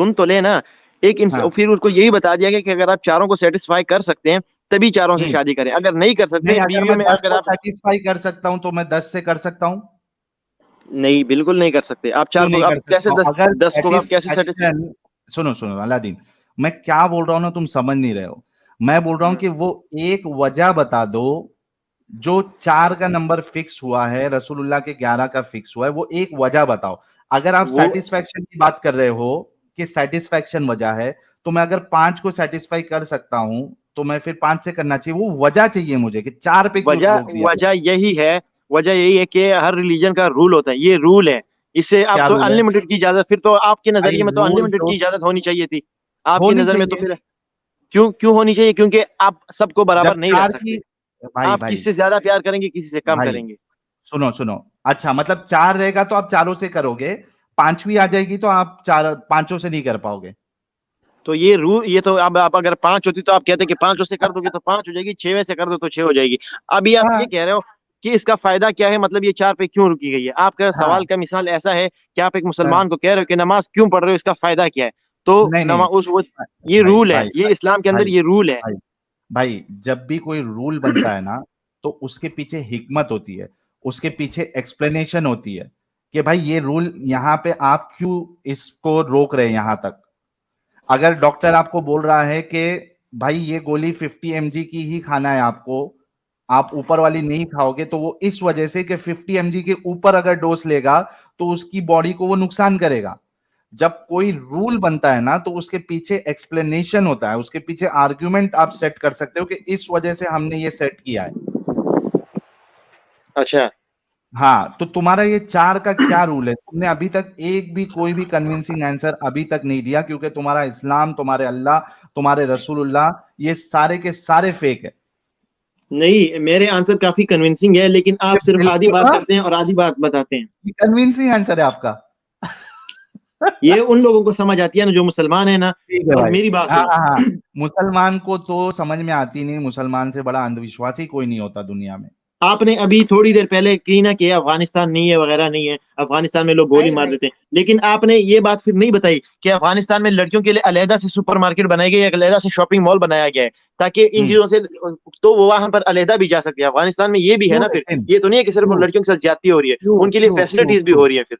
सुन तो ले ना। हाँ फिर उसको यही बता दिया गया कि अगर आप चारों को सेटिस्फाई कर सकते हैं तभी चारों से हम्म। शादी करें, अगर नहीं कर नहीं, सकते अगर बीवियों मैं में 10 अगर को आप। सेटिस्फाई कर सकता हूँ तो मैं 10 से कर सकता हूँ। नहीं, बिल्कुल नहीं कर सकते। आप क्यों चार को नहीं कर आप कैसे सकता हूँ? अगर 10 को आप कैसे सेटिस्फाई। सेटिस्फैक्शन, सुनो सुनो अलादीन, मैं क्या बोल रहा हूँ ना, तुम समझ नहीं रहे हो। मैं बोल रहा हूँ कि वो एक वजह बता दो, जो 4 का नंबर फिक्स हुआ है, रसूलुल्लाह के 11 का फिक्स हुआ है, वो एक वजह बताओ। अगर आप वो सेटिस्फैक्शन की बात कर रहे हो कि सेटिस्फैक्शन वजह है, तो मैं अगर 5 को सेटिस्फाई कर सकता हूं तो मैं फिर 5 से करना चाहिए। वो वजह चाहिए मुझे कि 4 पे क्यों वजह रोक दिया। वजह यही है। वजह यही है कि हर रिलीजन का रूल होता है, ये रूल है। इससे आप क्या तो रूल है? अनलिमिटेड की इजाजत, फिर तो आपके भाई नजरिए में तो रूल अनलिमिटेड तो की इजाजत होनी चाहिए थी। आपकी होनी नजर में तो चाहिए। फिर क्यों क्यों होनी चाहिए? क्योंकि आप सबको जब बराबर नहीं रख 4 की, सकते। भाई आप भाई किसी से ज्यादा प्यार करेंगे, किसी से कम भाई करेंगे। सुनो सुनो, अच्छा मतलब 4 रहेगा तो आप चारों से करोगे, 5वीं आ जाएगी तो आप चार पांचों से नहीं कर पाओगे। तो ये रूल, ये तो अब आप अगर 5 होती तो आप कहते कि 5 से कर दोगे तो 5 हो जाएगी, 6 से कर दो तो 6 हो जाएगी। अभी आप ये हाँ कह रहे हो कि इसका फायदा क्या है, मतलब ये 4 पे क्यों रुकी गई है? आपका सवाल हाँ का मिसाल ऐसा है कि आप एक हाँ। मुसलमान को कह रहे हो कि नमाज क्यों पढ़ रहे हो, इसका फायदा क्या है? तो नहीं नहीं, नमा उस वो ये भाई रूल है, भाई ये भाई इस्लाम के अंदर भाई ये रूल है। भाई भाई, जब भी कोई रूल बनता है ना, तो उसके पीछे हिकमत होती है, उसके पीछे एक्सप्लेनेशन होती है कि भाई ये रूल यहाँ पे आप क्यों इसको रोक रहे हैं यहां तक। अगर डॉक्टर आपको बोल रहा है कि भाई ये गोली 50 mg की ही खाना है आपको, आप ऊपर वाली नहीं खाओगे, तो वो इस वजह से कि 50 mg के ऊपर अगर डोज लेगा तो उसकी बॉडी को वो नुकसान करेगा। जब कोई रूल बनता है ना, तो उसके पीछे एक्सप्लेनेशन होता है, उसके पीछे आर्ग्यूमेंट आप सेट कर सकते हो कि इस वजह से हमने ये सेट किया है। अच्छा। हाँ, तो तुम्हारा ये 4 का क्या रूल है? तुमने अभी तक एक भी कोई भी कन्विंसिंग आंसर अभी तक नहीं दिया, क्योंकि तुम्हारा इस्लाम, तुम्हारे अल्लाह, तुम्हारे रसूलुल्लाह, ये सारे के सारे फेक है। नहीं, मेरे आंसर काफी कन्विंसिंग है, लेकिन आप सिर्फ आधी बिल्कुल बात हाँ, करते हैं और आधी बात बताते हैं। कन्विंसिंग आंसर है आपका। ये उन लोगों को समझ आती है ना जो मुसलमान है ना। ठीक है और भाई। मेरी बात हाँ सुनो। हाँ हाँ। मुसलमान को तो समझ में आती नहीं, मुसलमान से बड़ा अंधविश्वासी कोई नहीं होता दुनिया में। आपने अभी थोड़ी देर पहले की ना कि अफगानिस्तान नहीं है वगैरह नहीं है, अफगानिस्तान में लोग गोली नहीं मार नहीं। देते हैं, लेकिन आपने ये बात फिर नहीं बताई कि अफगानिस्तान में लड़कियों के लिए अलहदा से सुपरमार्केट बनाई गई है, अलहदा से शॉपिंग मॉल बनाया गया है, ताकि इन हम्म। चीजों से तो वो वहां पर अलहदा भी जा सकते हैं। अफगानिस्तान में ये भी है क्यों ना, फिर लेकिन? ये तो नहीं है कि सिर्फ क्यों लड़कियों के साथ ज्यादती हो रही है, क्यों उनके लिए क्यों क्यों फैसिलिटीज भी क्यों? हो रही है फिर।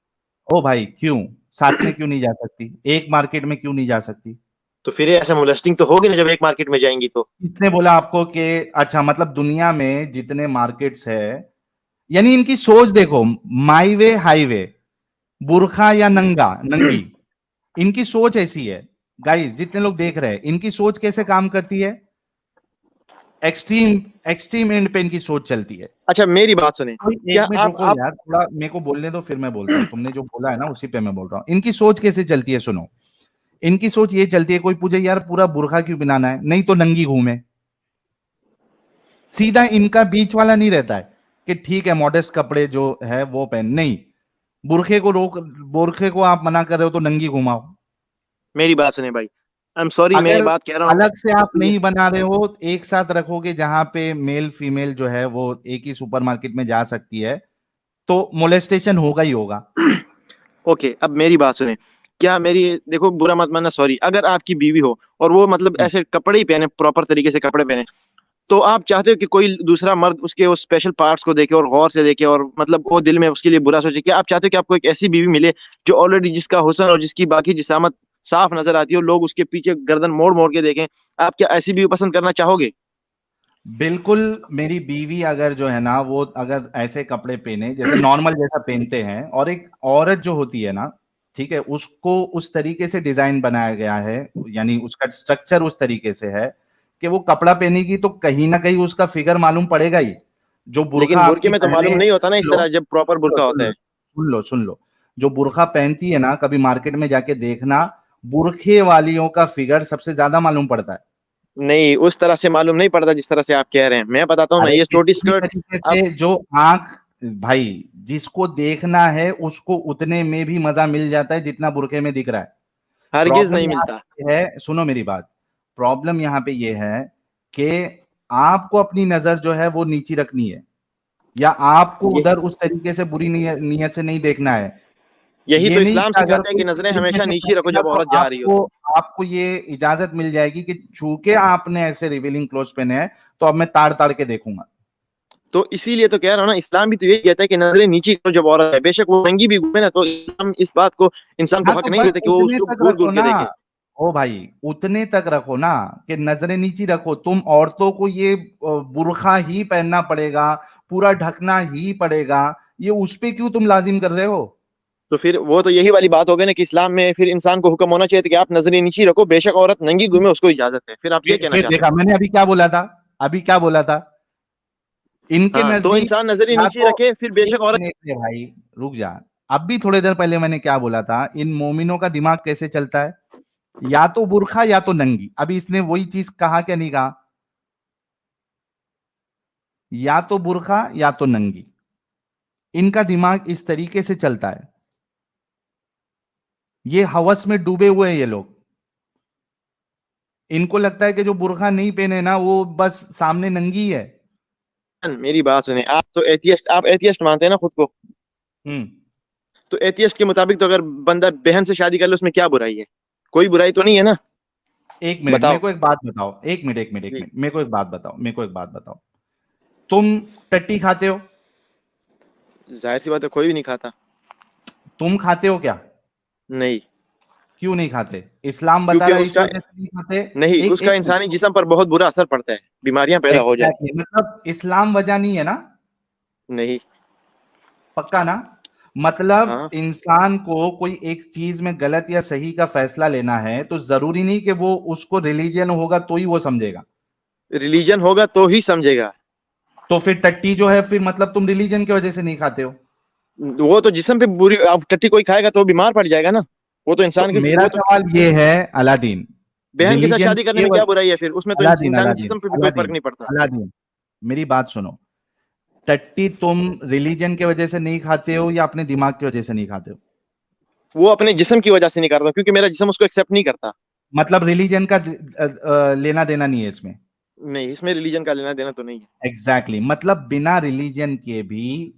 ओ भाई क्यों? साथ में क्यों नहीं जा सकती? एक मार्केट में क्यों नहीं जा सकती? तो फिर ऐसा मोलेस्टिंग तो होगी ना जब एक मार्केट में जाएंगी तो। किसने बोला आपको कि, अच्छा मतलब दुनिया में जितने मार्केट्स है, यानी इनकी सोच देखो, माई वे हाईवे, बुरखा या नंगा नंगी, इनकी सोच ऐसी है। गाइस जितने लोग देख रहे हैं, इनकी सोच कैसे काम करती है? एक्सट्रीम एक्सट्रीम एंड पे इनकी सोच चलती है। अच्छा, मेरी बात सुने। कोई क्या एक मिनट आप रुको आप यार, थोड़ा मेरे को बोलने दो, फिर मैं बोलता हूँ। तुमने जो बोला है ना उसी पे मैं बोल रहा हूँ। इनकी सोच कैसे चलती है सुनो। इनकी सोच ये चलती है, कोई पूछे यार पूरा बुरखा क्यों बनाना है, नहीं तो नंगी घूमे। सीधा इनका बीच वाला नहीं रहता है कि ठीक है मॉडेस्ट कपड़े जो है वो पहन, नहीं, बुरखे को रोक, बुरखे को आप मना कर रहे हो तो नंगी घुमाओ। मेरी बात सुने भाई, आई एम सॉरी, मैं ये अगर बात कह रहा हूँ। अलग से आप नहीं बना रहे हो, एक साथ रखोगे जहां पे मेल फीमेल जो है वो एक ही सुपरमार्केट में जा सकती है, तो मोलेस्टेशन होगा ही होगा। ओके, अब मेरी बात सुने। क्या मेरी, देखो बुरा मत मानना, सॉरी, अगर आपकी बीवी हो और वो मतलब हम्म। ऐसे कपड़े ही पहने, प्रॉपर तरीके से कपड़े पहने, तो आप चाहते हो कि कोई दूसरा मर्द उसके उस स्पेशल पार्ट्स को देखे और गौर से देखे और मतलब वो दिल में उसके लिए बुरा सोचे? क्या आप चाहते हो कि आपको एक ऐसी बीवी मिले जो ऑलरेडी, जिसका हुस्न और जिसकी बाकी जिसामत साफ नजर आती हो, लोग उसके पीछे गर्दन मोड़ मोड़ के देखें? आप क्या ऐसी बीवी पसंद करना चाहोगे? बिल्कुल। मेरी बीवी अगर जो है ना, वो अगर ऐसे कपड़े पहने जैसे नॉर्मल जैसा पहनते हैं, और एक औरत जो होती है ना, ठीक है, उसको उस तरीके से डिजाइन बनाया गया है, यानी उसका स्ट्रक्चर उस तरीके से है कि वो कपड़ा पहनेगी तो कहीं ना कहीं उसका फिगर मालूम पड़ेगा ही। जो बुर्खा लेकिन बुरके आपकी में तो बहनें, मालूम नहीं होता ना सुन इस लो तरह, जब प्रॉपर सुन लो बुरका सुन होता लो है। सुन लो सुन लो, जो बुर्खा पहनती है ना, कभी मार्केट में जाके देखना, बुरखे वालियों का फिगर सबसे ज्यादा मालूम पड़ता है। नहीं, उस तरह से मालूम नहीं पड़ता जिस तरह से आप कह रहे हैं। मैं बताता हूँ ना, अरे ये छोटी किसी भी स्कर्ट। तरीके अब से जो आंख, भाई जिसको देखना है उसको उतने में भी मजा मिल जाता है जितना बुरखे में दिख रहा है। हरगिज प्रॉब्लम नहीं यहाँ मिलता। पे है, सुनो मेरी बात, प्रॉब्लम यहाँ पे ये है कि आपको अपनी नजर जो है वो नीची रखनी है, या आपको ये उधर उस तरीके से बुरी नीयत से नहीं देखना है। यही ये तो नहीं इस्लाम कि अगर सिखाता है कि कोई नजरें इनमें हमेशा से नीची रखो पहनेगा जब तो औरत जा रही हो आपको तो। आपको ये इजाजत मिल जाएगी कि चूंकि आपने ऐसे रिवीलिंग क्लोथ पहने हैं तो अब मैं ताड़ ताड़ के देखूंगा। तो इसीलिए तो कह रहा हूँ ना, इस्लाम भी तो यही कहता है कि नजरें नीची करो जब औरत है, बेशक वो नंगी भी घूमे ना, तो इस्लाम इस बात को इंसान को हाँ हक तो नहीं बस देता कि वो उतने उसको तक घूर रखो घूर के ना। देखे। ओ भाई उतने तक रखो ना कि नजरें नीची रखो। तुम औरतों को ये बुर्का ही पहनना पड़ेगा, पूरा ढकना ही पड़ेगा, ये उस पे क्यों तुम लाजिम कर रहे हो? तो फिर वो तो यही वाली बात हो गई ना कि इस्लाम में फिर इंसान को हुक्म होना चाहिए था कि आप नजरें नीची रखो, बेशक औरत नंगी घूमे उसको इजाजत है। फिर आप ये कहना फिर चाहते देखा हैं। मैंने अभी क्या बोला था? अभी क्या बोला था? इनके हाँ, तो नजदीक इंसान नजरें या नीची तो रखे फिर एक बेशक औरत। मिनट रे भाई, रुक जा। अब भी थोड़ी देर पहले मैंने क्या बोला था? इन मोमिनों का दिमाग कैसे चलता है? या तो बुरखा या तो नंगी। अभी इसने वही चीज कहा क्या नहीं कहा? या तो बुरखा या तो नंगी। इनका दिमाग इस तरीके से चलता है। ये हवस में डूबे हुए हैं ये लोग। इनको लगता है कि जो बुरखा नहीं पहने ना वो बस सामने नंगी है। मेरी बात सुने, आप तो एथियस्ट, आप एथियस्ट मानते हैं ना खुद को। हम्म। तो एथियस्ट के मुताबिक तो अगर बंदा बहन से शादी कर ले उसमें क्या बुराई है? कोई बुराई तो नहीं है ना। एक मिनट मेरे बताओ। को एक बात बताओ। एक मिनट एक मिनट एक जी। मिनट मेरे को एक बात बताओ। मेरे को एक बात बताओ। तुम टट्टी खाते हो? जाहिर सी बात है, कोई भी नहीं खाता। तुम खाते हो क्या? नहीं। क्यों नहीं खाते? इस्लाम बता क्योंकि रहा है इस उसका, वजह से नहीं खाते। नहीं, एक उसका एक मिनट। इंसानी जिस्म पर बहुत बुरा असर पड़ता है, बीमारियां पैदा हो जाती एग्जैक्टली मतलब इस्लाम वजह नहीं है ना? हैं। नहीं। पक्का ना? मतलब हाँ, इंसान को कोई एक चीज में गलत या सही का फैसला लेना है तो जरूरी नहीं कि वो उसको रिलीजन होगा तो ही वो समझेगा। रिलीजन होगा तो ही समझेगा। तो फिर टट्टी जो है फिर मतलब तुम रिलीजन की वजह से नहीं खाते हो? वो तो जिस्म पे बुरी, अब टट्टी कोई खाएगा तो बीमार पड़ जाएगा ना। वो तो तो इंसान के, मेरा वो तो सवाल ये है अलादीन, बहन के साथ रिलीजन शादी करने की में क्या बुराई है फिर? उसमें तो अलादीन इंसानी अलादीन जिस्म पे भी कोई फर्क अलादीन नहीं पड़ता। अलादीन मेरी बात सुनो। टट्टी तुम रिलीजन की वजह से नहीं खाते हो या अपने दिमाग की वजह से नहीं खाते हो? वो अपने जिस्म की वजह से नहीं करता, क्योंकि मेरा जिस्म उसको एक्सेप्ट नहीं करता। मतलब रिलीजन का लेना देना नहीं है इसमें। नहीं, इसमें रिलीजन का लेना देना तो नहीं है। एग्जैक्टली मतलब बिना रिलीजन के भी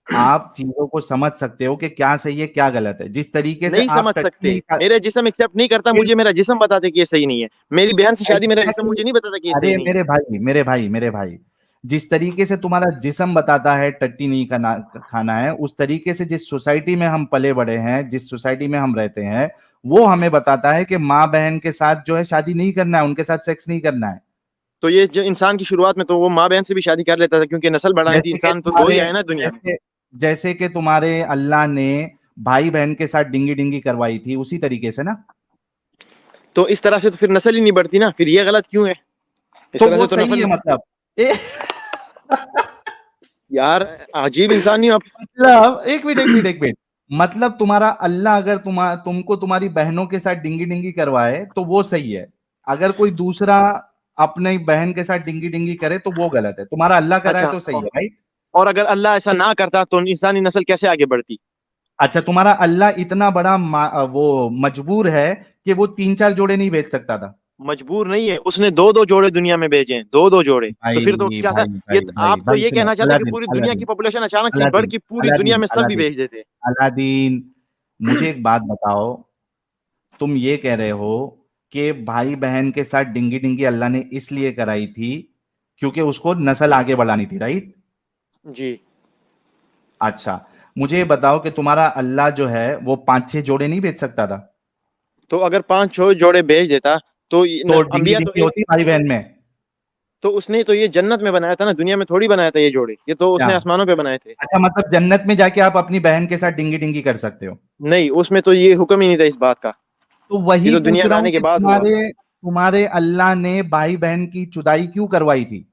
आप चीजों को समझ सकते हो कि क्या सही है क्या गलत है। जिस तरीके से नहीं आप समझ टट्टी सकते। नहीं खा मेरे जिस्म एक्सेप्ट नहीं करता, फिर मुझे मेरा जिस्म बताते कि ये सही नहीं है। मेरी बहन से शादी, मेरा जिस्म एग्जैक्टली मुझे नहीं बताता कि ये सही अरे नहीं है। मेरे भाई जिस तरीके से तुम्हारा जिस्म बताता है टट्टी नहीं खाना है, उस तरीके से जिस सोसाइटी में हम पले बड़े हैं, जिस सोसाइटी में हम रहते हैं, वो हमें बताता है कि माँ बहन के साथ जो है शादी नहीं करना है, उनके साथ सेक्स नहीं करना है। तो ये जो इंसान की शुरुआत में तो वो माँ बहन से भी शादी कर लेता था, क्योंकि नस्ल बढ़ानी थी, जैसे कि इंसान तो दो तुम्हारे ही आए ना दुनिया में। जैसे जैसे कि तुम्हारे अल्लाह ने भाई बहन के साथ डिंगी डिंगी करवाई थी, उसी तरीके से ना? तो इस तरह से तो फिर नस्ल ही नहीं बढ़ती ना, फिर ये गलत क्यों है? इस तो तरह वो से तो सही नस्ल। है मतलब ए, यार, अजीब इंसान नहीं हो आप। मतलब एक मिनट मतलब तुम्हारा अल्लाह अगर तुमको तुम्हारी बहनों के साथ डिंगी डिंगी करवाए तो वो सही है। अगर कोई दूसरा अपने बहन के साथ डिंगी डिंगी करे तो वो गलत है। तुम्हारा अल्लाह कराए अच्छा, तो सही है भाई। और अगर अल्लाह ऐसा ना करता तो इंसानी नस्ल कैसे आगे बढ़ती? अच्छा तुम्हारा अल्लाह इतना बड़ा वो मजबूर है कि वो 3-4 जोड़े नहीं बेच सकता था? मजबूर नहीं है, उसने दो दो जोड़े दुनिया में भेजे हैं, दो दो जोड़े। तो भाई फिर तो क्या था? भाई ये भाई भाई आप तो भाई ये सुनो। कहना चाहते हैं कि अलादीन पूरी दुनिया की अलादीन पॉपुलेशन अचानक से बढ़ अलादीन के पूरी दुनिया अलादीन में सब भी अलादीन भेज देते हैं। अलादीन मुझे एक बात बताओ। तुम ये कह रहे हो कि भाई बहन के साथ डिंगी डिंगी अल्लाह ने इसलिए कराई थी क्योंकि उसको नस्ल आगे बढ़ानी थी, राइट? जी। अच्छा मुझे ये बताओ कि तुम्हारा अल्लाह जो है वो 5-6 जोड़े नहीं बेच सकता था? तो अगर पांच छह जोड़े भेज देता तो तो डिंगी अंबिया तो डिंगी एक। होती भाई बहन में? तो उसने तो ये जन्नत में बनाया था ना, दुनिया में थोड़ी बनाया था ये जोड़े, ये तो क्या? उसने आसमानों पे बनाए थे। अच्छा मतलब जन्नत में जाके आप अपनी बहन के साथ डिंगी डिंगी कर सकते हो? नहीं, उसमें तो ये हुक्म ही नहीं था इस बात का। तो ये वही तो पूछ दुनिया में रहा हूं आने के कि बाद हुआ। तुम्हारे तुम्हारे अल्लाह ने भाई बहन की जुदाई क्यों करवाई थी?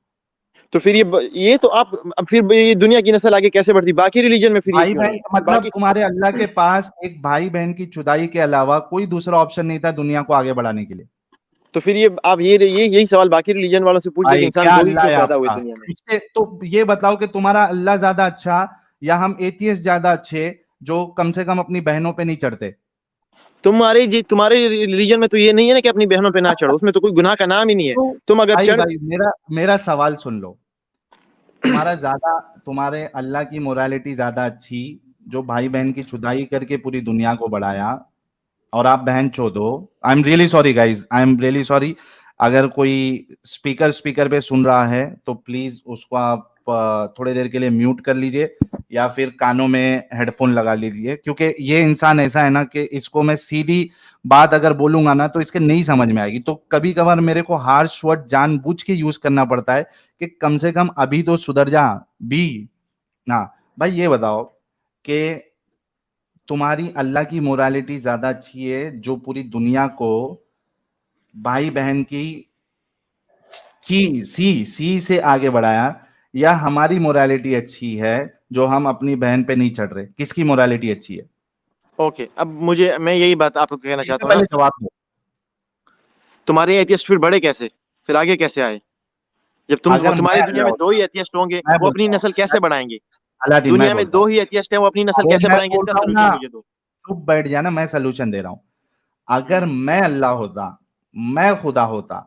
तो फिर ये तो आप, अब फिर ये दुनिया की नस्ल आगे कैसे बढ़ती बाकी रिलीजन में? फिर ये भाई क्यों नहीं बहन है का मतलब बाकी? तुम्हारे अल्लाह के पास एक भाई बहन की जुदाई के अलावा कोई दूसरा ऑप्शन नहीं था दुनिया को आगे बढ़ाने के लिए? तो फिर ये आप ये यही सवाल बाकी रिलीजन वालों से पूछिए कि भाई इंसान क्या दो ही अल्लाह क्यों है पैदा हुए आपका? दुनिया में। इससे तो ये बताओ कि तुम्हारा अल्लाह ज्यादा अच्छा या हम एथियस्ट ज्यादा अच्छे जो कम से कम अपनी बहनों पे नहीं चढ़ते? तुम्हारे रिलीजन में तो ये नहीं है ना कि अपनी बहनों पे ना चढ़ो, उसमें तो कोई गुनाह का नाम ही नहीं है। तो तुम अगर भाई चढ़। भाई मेरा मेरा सवाल सुन लो। तुम्हारा ज्यादा तुम्हारे अल्लाह की मोरालिटी ज्यादा अच्छी जो भाई बहन की जुदाई करके पूरी दुनिया को बढ़ाया, और आप बहन चोद हो। I am really sorry guys, I am really sorry. अगर कोई स्पीकर पे सुन रहा है तो प्लीज उसको आप थोड़ी देर के लिए म्यूट कर लीजिए, या फिर कानों में हेडफोन लगा लीजिए, क्योंकि ये इंसान ऐसा है ना कि इसको मैं सीधी बात अगर बोलूंगा ना तो इसके नहीं समझ में आएगी। तो कभी कभार मेरे को हार्श वर्ड जानबूझ के यूज करना पड़ता है कि कम से कम अभी तो सुधर जा भी ना। भाई ये बताओ कि तुम्हारी अल्लाह की मोरालिटी ज्यादा अच्छी है जो पूरी दुनिया को भाई बहन की सी से आगे बढ़ाया, या हमारी मोरालिटी अच्छी है जो हम अपनी बहन पे नहीं चढ़ रहे? किसकी मोरालिटी अच्छी है? ओके, अब मैं यही बात आपको कहना इसका चाहता हूँ ना, पहले जवाब दो। तुम्हारे एथियस्ट फिर बढ़े कैसे, फिर आगे कैसे आए? जब अगर मैं तुम्हारी दुनिया अल्लाह में दो होता, ही एथियस्ट होंगे, मैं वो अपनी बोलता हूँ, नस्ल कैसे बढ़ाएंगे? अलादीन मैं दुनिया में बोलता दो हूँ, ही एथियस्ट हैं, वो अपनी नस्ल वो कैसे मैं बढ़ाएंगे? बोल इसका रहा हूँ सोल्यूशन ना, मुझे दो। चुप बैठ जाना, मैं सलूशन दे रहा हूँ। अगर हम्म। मैं अल्लाह होता, मैं खुदा होता,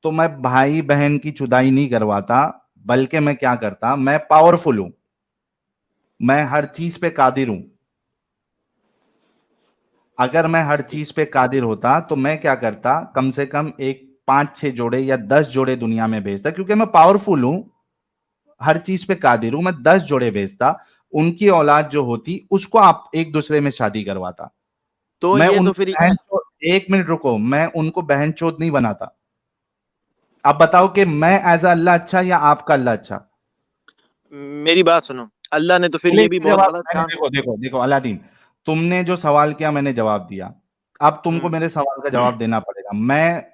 तो मैं भाई बहन की जुदाई नहीं करवाता, बल्कि मैं क्या करता, मैं पावरफुल हूं, मैं हर चीज पे कादिर हूं। अगर मैं हर चीज पे कादिर होता तो मैं क्या करता, कम से कम एक 5-6 जोड़े या 10 जोड़े दुनिया में भेजता, क्योंकि मैं पावरफुल हूं, हर चीज पे कादिर हूं, मैं 10 जोड़े भेजता। उनकी औलाद जो होती उसको आप एक दूसरे में शादी करवाता। तो मैं ये तो उनको फिर बहन चोद, एक मिनट रुको, मैं उनको बहन चोद नहीं बनाता। आप बताओ कि मैं एज अल्लाह अच्छा या आपका अल्लाह अच्छा? मेरी बात सुनो, अल्लाह ने तो फिर पहले ये भी इसका बहुत जवाब गलत मैंने, काम। देखो देखो देखो अलादीन, तुमने जो सवाल किया मैंने जवाब दिया। अब तुमको हम्म। मेरे सवाल का जवाब देना पड़ेगा। मैं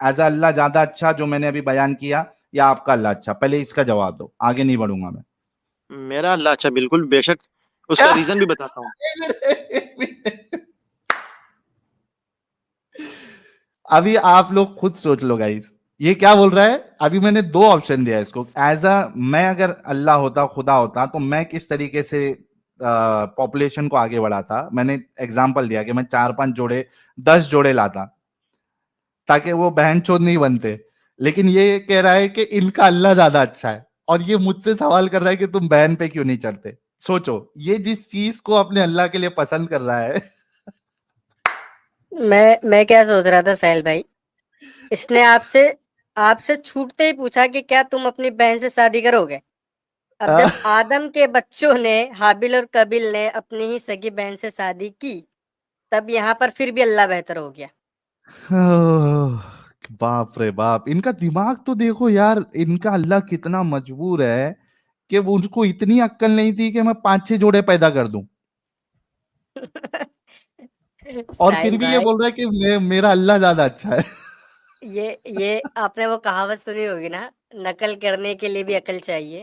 एज अल्लाह ज्यादा अच्छा जो मैंने अभी बयान किया, या आपका अल्लाह अच्छा? पहले इसका जवाब दो, आगे नहीं बढ़ूंगा मैं। मेरा अल्लाह अच्छा, बिल्कुल बेशक। उसका रीजन भी बताता हूँ। अभी आप लोग खुद सोच लो गाइस, ये क्या बोल रहा है? अभी मैंने दो ऑप्शन दिया इसको, एज अ, मैं अगर अल्लाह होता, खुदा होता, तो मैं किस तरीके से पॉपुलेशन को आगे बढ़ाता। मैंने एग्जांपल दिया कि मैं 4-5 जोड़े, 10 जोड़े लाता, ताकि वो बहन चोद नहीं बनते। लेकिन ये कह रहा है कि इनका अल्लाह ज्यादा अच्छा है, और ये मुझसे सवाल कर रहा है कि तुम बहन पे क्यों नहीं चढ़ते। सोचो, ये जिस चीज को अपने अल्लाह के लिए पसंद कर रहा है। मैं क्या सोच रहा था साहिल भाई, इसने आपसे आपसे छूटते ही पूछा कि क्या तुम अपनी बहन से शादी करोगे? अब जब आदम के बच्चों ने, हाबिल और कबील ने अपनी ही सगी बहन से शादी की, तब यहाँ पर फिर भी अल्लाह बेहतर हो गया। बाप रे बाप, इनका दिमाग तो देखो यार, इनका अल्लाह कितना मजबूर है कि वो, उनको इतनी अक्ल नहीं थी कि मैं 5-6 जोड़े पैदा कर दूं, और फिर साहिल भी ये भाई, बोल रहा है कि मेरा अल्लाह ज्यादा अच्छा है। ये आपने वो कहावत सुनी होगी ना, नकल करने के लिए भी अकल चाहिए।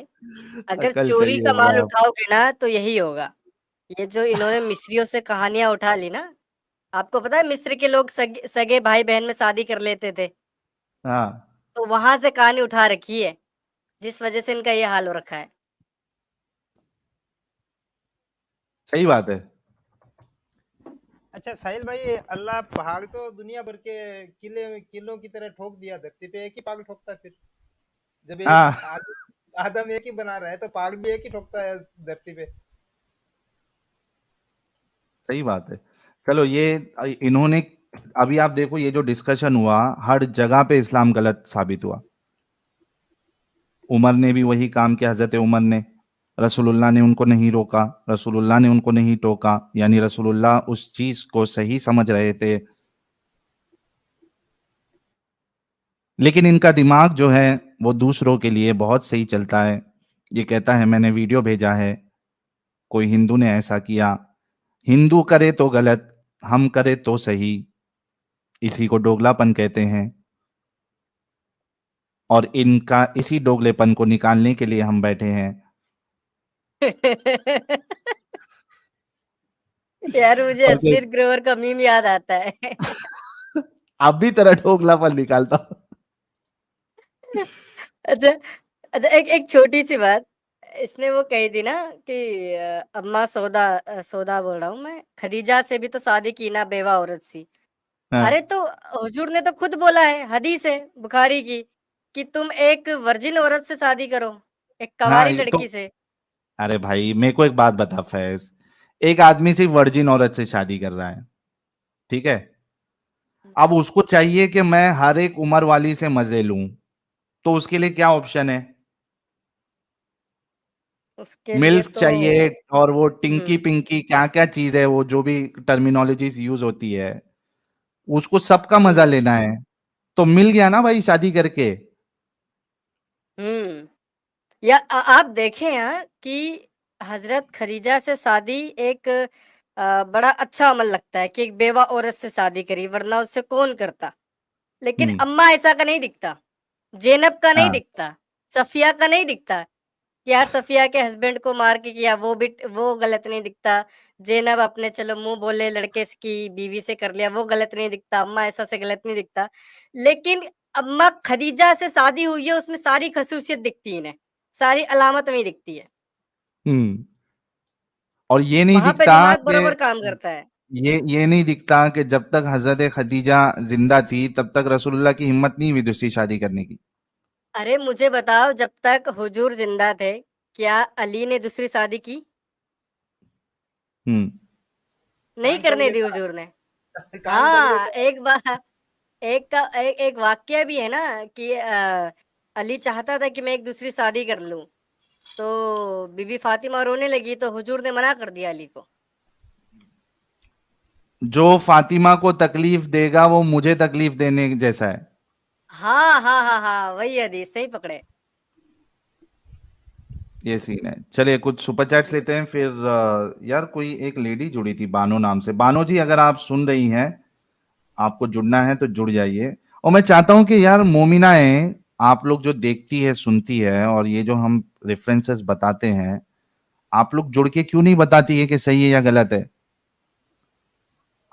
अगर अकल चोरी चाहिए का माल बाप। उठाओगे ना तो यही होगा। ये जो इन्होंने मिस्रियों से कहानियां उठा ली ना, आपको पता है मिस्र के लोग सगे भाई बहन में शादी कर लेते थे, हाँ, तो वहां से कहानी उठा रखी है, जिस वजह से इनका ये हाल हो रखा है। सही बात है। अच्छा साहिल भाई, अल्लाह पहाड़ तो दुनिया भर के किलों की तरह ठोक दिया, धरती पे एक ही पहाड़ ठोकता है फिर? जब एक हाँ, आदम एक ही बना रहा है तो पहाड़ भी एक ही ठोकता है धरती पे। सही बात है। चलो ये, इन्होंने, अभी आप देखो ये जो डिस्कशन हुआ, हर जगह पे इस्लाम गलत साबित हुआ। उमर ने भी वही काम किया, हजरत उमर ने, रसूलुल्लाह ने उनको नहीं रोका, रसूलुल्लाह ने उनको नहीं टोका, यानी रसूलुल्लाह उस चीज को सही समझ रहे थे। लेकिन इनका दिमाग जो है वो दूसरों के लिए बहुत सही चलता है। ये कहता है मैंने वीडियो भेजा है, कोई हिंदू ने ऐसा किया, हिंदू करे तो गलत, हम करे तो सही, इसी को दोगलापन कहते हैं। और इनका इसी दोगलेपन को निकालने के लिए हम बैठे हैं। यार मुझे और अस्लीर ग्रोवर का मीम याद आता है। आप भी तरह दोगलापन निकालता हूं। अच्छा, अच्छा, एक एक छोटी-सी बात, इसने वो कही थी ना कि अम्मा सौदा बोल रहा हूँ मैं, खदीजा से भी तो शादी की ना बेवा औरत सी। अरे हाँ, तो हुजूर ने तो खुद बोला है, हदीस है बुखारी की, कि तुम एक वर्जिन औरत से शादी करो, एक हाँ, कंवारी ये तो, लड़की से। अरे भाई मेरे को एक बात बता फैज, एक आदमी सिर्फ वर्जिन औरत से शादी कर रहा है, ठीक है। अब उसको चाहिए कि मैं हर एक उम्र वाली से मजे लूं, तो उसके लिए क्या ऑप्शन है? उसके लिए मिल्फ तो चाहिए और वो टिंकी हम्म पिंकी क्या क्या चीज है, वो जो भी टर्मिनोलॉजीज यूज होती है, उसको सबका मजा हम्म लेना है। तो मिल गया ना भाई शादी करके। हम्म या आप देखें यहाँ कि हजरत खदीजा से शादी एक बड़ा अच्छा अमल लगता है कि एक बेवा औरत से शादी करी, वरना उससे कौन करता। लेकिन हम्म। अम्मा ऐसा का नहीं दिखता, ज़ैनब का नहीं हाँ। दिखता, सफिया का नहीं दिखता कि यार सफिया के हस्बैंड को मार के किया, वो गलत नहीं दिखता। ज़ैनब अपने चलो मुँह बोले लड़के की बीवी से कर लिया, वो गलत नहीं दिखता। अम्मा ऐसा से गलत नहीं दिखता। लेकिन अम्मा खदीजा से शादी हुई है, उसमें सारी खसूसियत दिखती है इन्हें, सारी अलामत वहीं दिखती है। हम्म। और ये नहीं वहाँ पे दिखता दिमाग कि बराबर काम करता है। ये नहीं दिखता कि जब तक हजरत खदीजा जिंदा थी तब तक रसूलुल्लाह की हिम्मत नहीं हुई दूसरी शादी करने की। अरे मुझे बताओ, जब तक हुजूर ज़िंदा थे, क्या अली ने दूसरी शादी की? हम्म। नहीं टांग कर करने दी लेता। हुजूर ने। टांग कर हाँ, लेता। एक बार एक वाकया भी है ना कि अली चाहता था कि मैं एक दूसरी शादी कर लूं, तो बीबी फातिमा रोने लगी तो हुजूर ने मना कर दिया अली को। जो फातिमा को तकलीफ देगा वो मुझे तकलीफ देने जैसा है। हाँ हाँ हाँ हाँ, वही हदीस सही पकड़े। ये सीन है। चलिए कुछ सुपर चैट्स लेते हैं फिर। यार कोई एक लेडी जुड़ी थी बानो नाम से। बानो जी अगर आप सुन रही हैं, आपको जुड़ना है तो जुड़ जाइए। और मैं चाहता हूं कि यार मोमिनाएं, आप लोग जो देखती है सुनती है और ये जो हम रेफरेंसेस बताते हैं, आप लोग जुड़ के क्यों नहीं बताती है कि सही है या गलत है?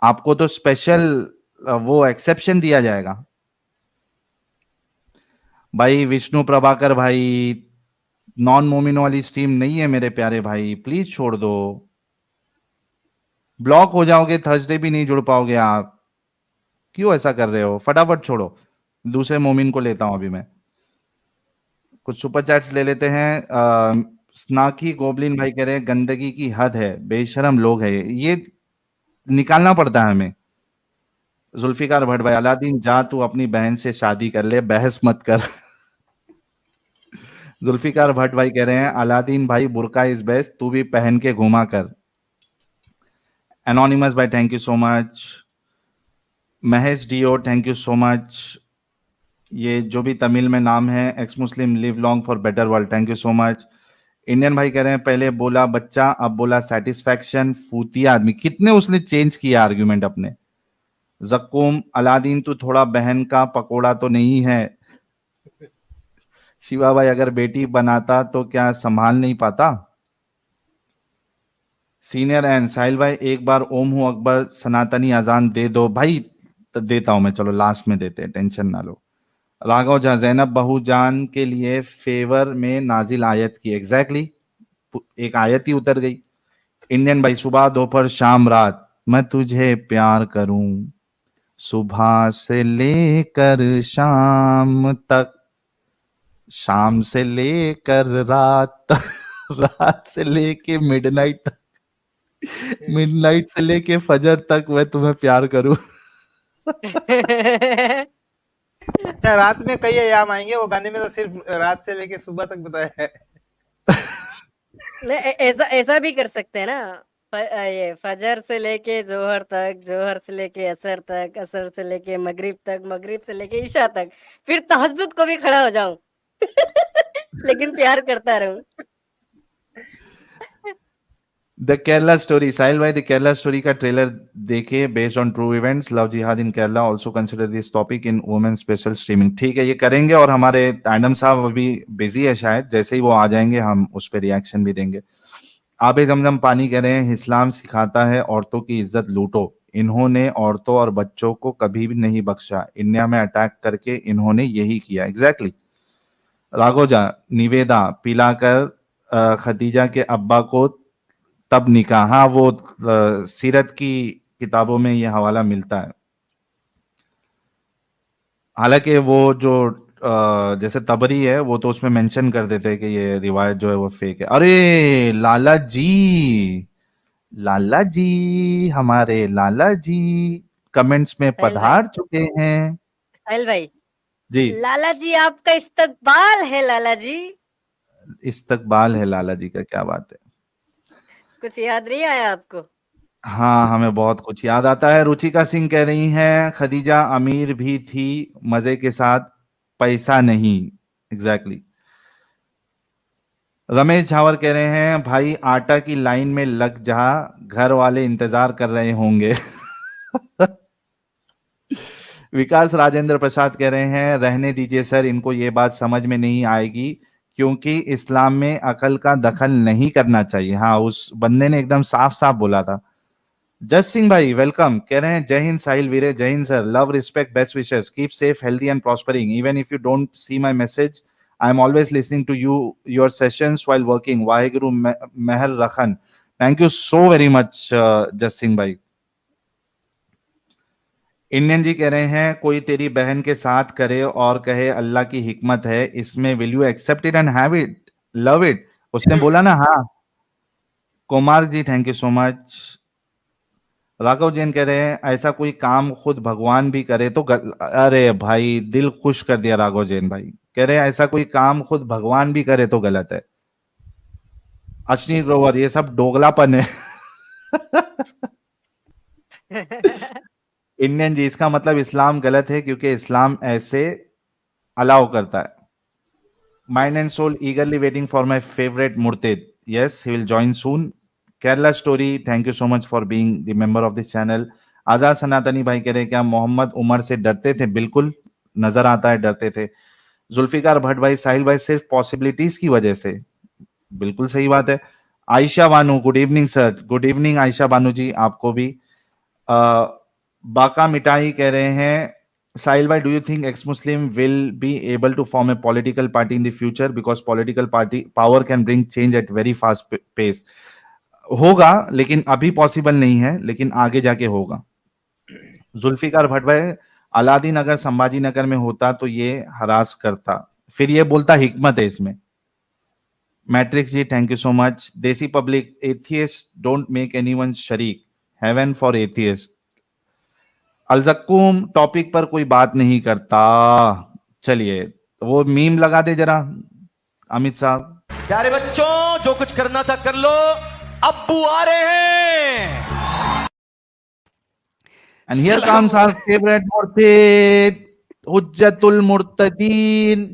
आपको तो स्पेशल वो एक्सेप्शन दिया जाएगा। भाई विष्णु प्रभाकर भाई, नॉन मोमिनो वाली स्ट्रीम नहीं है मेरे प्यारे भाई, प्लीज छोड़ दो। ब्लॉक हो जाओगे, थर्सडे भी नहीं जुड़ पाओगे आप। क्यों ऐसा कर रहे हो? फटाफट छोड़ो। दूसरे मोमिन को लेता हूं अभी मैं। कुछ सुपर चैट्स ले लेते हैं। स्नाकी गोबलिन भाई कह रहे हैं गंदगी की हद है, बेशरम लोग है ये निकालना पड़ता है हमें। जुल्फिकार भट्ट भाई, अलादीन जा तू अपनी बहन से शादी कर ले, बहस मत कर। जुल्फिकार भट्ट भाई कह रहे हैं अलादीन भाई बुरका इज बेस्ट, तू भी पहन के घुमा कर। एनोनिमस भाई thank you so much. Mahesh DO thank you so much. ये जो भी तमिल में नाम है, ex Muslim live long for better world, thank you so much. Indian भाई कह रहे हैं पहले बोला बच्चा अब बोला सेटिस्फैक्शन, फूतिया आदमी। कितने उसने चेंज किया आर्ग्यूमेंट अपने। जक्कुम, अलादीन तू थोड़ा बहन का पकोड़ा तो नहीं है। शिवा भाई अगर बेटी बनाता तो क्या संभाल नहीं पाता। सीनियर एंड साहिल भाई एक बार ओम हूं अकबर सनातनी अजान दे दो भाई। तो देता हूं मैं, चलो लास्ट में देते हैं, टेंशन ना लो। राघव झा, जैनब बहू जान के लिए फेवर में नाजिल आयत की, एग्जैक्टली एक आयत ही उतर गई। इंडियन भाई सुबह दोपहर शाम रात मैं तुझे प्यार करूं, सुबह से लेकर शाम तक, शाम से लेकर रात तक, रात से लेके मिडनाइट तक, मिडनाइट से लेके फजर तक मैं तुम्हें प्यार करूं। अच्छा, रात में कई अयाम आएंगे, वो गाने में तो सिर्फ रात से लेके सुबह तक बताया है। नहीं, ऐसा ऐसा भी कर सकते हैं ना। ये फजर से लेके जोहर तक, जोहर से लेके असर तक, असर से लेके मगरिब तक, मगरिब से लेके ईशा तक, फिर तहज्जुद को भी खड़ा हो जाऊं। लेकिन प्यार करता रहूं। द केरला स्टोरी, साहिल भाई द केरला स्टोरी का ट्रेलर देखिए, based on true events, love जिहाद in Kerala, also consider this topic in women special streaming. ठीक है, ये करेंगे। और हमारे एडम साहब अभी बिजी है शायद, जैसे ही वो आ जाएंगे हम उस पर रिएक्शन भी देंगे। आबे जमजम पानी कह रहे हैं इस्लाम सिखाता है औरतों की इज्जत लूटो, इन्होंने औरतों और बच्चों को कभी भी नहीं बख्शा, इंडिया में अटैक करके इन्होंने यही किया, एग्जैक्टली। राघोजा, निवेदा पिलाकर खदीजा के अब्बा को तब निकाह, हाँ वो सीरत की किताबों में ये हवाला मिलता है। हालांकि वो जो जैसे तबरी है वो तो उसमें मेंशन कर देते हैं कि ये रिवायत जो है वो फेक है। अरे लाला जी, लाला जी, हमारे लाला जी कमेंट्स में साहिल भाई पधार चुके हैं। साहिल भाई जी, लाला जी आपका इस्तकबाल है लाला जी। इस्तकबाल है लाला जी का, क्या बात है। कुछ याद नहीं आया आपको? हाँ, हमें बहुत कुछ याद आता है। रुचिका सिंह कह रही हैं खदीजा अमीर भी थी मजे के साथ, पैसा नहीं। एग्जैक्टली। रमेश झावर कह रहे हैं भाई आटा की लाइन में लग जा, घर वाले इंतजार कर रहे होंगे। विकास राजेंद्र प्रसाद कह रहे हैं रहने दीजिए सर, इनको ये बात समझ में नहीं आएगी क्योंकि इस्लाम में अकल का दखल नहीं करना चाहिए। हाँ, उस बंदे ने एकदम साफ साफ बोला था। जस सिंह भाई वेलकम, कह रहे हैं जय हिंद साहिल वीरे, जय Hind sir, love respect best wishes, keep safe healthy and prospering, even if you don't see my message I am always listening to you your sessions while working, Waheguru मेहर रखन। Thank you so very much Jas Singh भाई। Indian जी कह रहे हैं कोई तेरी बहन के साथ करे और कहे अल्लाह की हिकमत है इसमें, will you accept it and have it, love it? उसने बोला ना हाँ। Kumar ji thank you so much. Raghav Jain कह रहे हैं ऐसा कोई काम खुद भगवान भी करे तो अरे भाई दिल खुश कर दिया राघव जैन भाई। कह रहे हैं ऐसा कोई काम खुद भगवान भी करे तो गलत है। अश्विनी ग्रोवर ये सब दोगलापन है। इंडियन जी इसका मतलब इस्लाम गलत है क्योंकि इस्लाम ऐसे अलाउ करता है। Mind and soul eagerly waiting for my favourite मुर्तेद, yes he will join soon. Kerala story thank you so much for being the member of this channel. Azad Sanatani भाई कह रहे हैं क्या मोहम्मद उमर से डरते थे? बिल्कुल नजर आता है डरते थे। जुल्फिकार भट्ट भाई साहिल भाई सिर्फ पॉसिबिलिटीज की वजह से, बिल्कुल सही बात है। Ayesha Banu good evening sir, good evening Ayesha Banu ji आपको भी। बाका मिठाई कह रहे हैं साहिल भाई do you think ex Muslim will be able to form a political party in the future because political party power can bring change at very fast pace? होगा लेकिन अभी possible नहीं है, लेकिन आगे जाके होगा। जुल्फिकार भट्ट भाई अलादीन अगर संभाजी नगर में होता तो ये हरास करता, फिर ये बोलता हिकमत है इसमें। Matrix ji thank you so much. Desi public atheist don't make anyone शरीक, हेवन फॉर एथियस्ट। अलजक्कुम टॉपिक पर कोई बात नहीं करता। चलिए तो वो मीम लगा दे जरा अमित साहब। प्यारे बच्चों जो कुछ करना था कर लो, अब्बू आ रहे हैं। And here comes our favorite मुर्तिद, हुज्जतुल मुर्तदीन,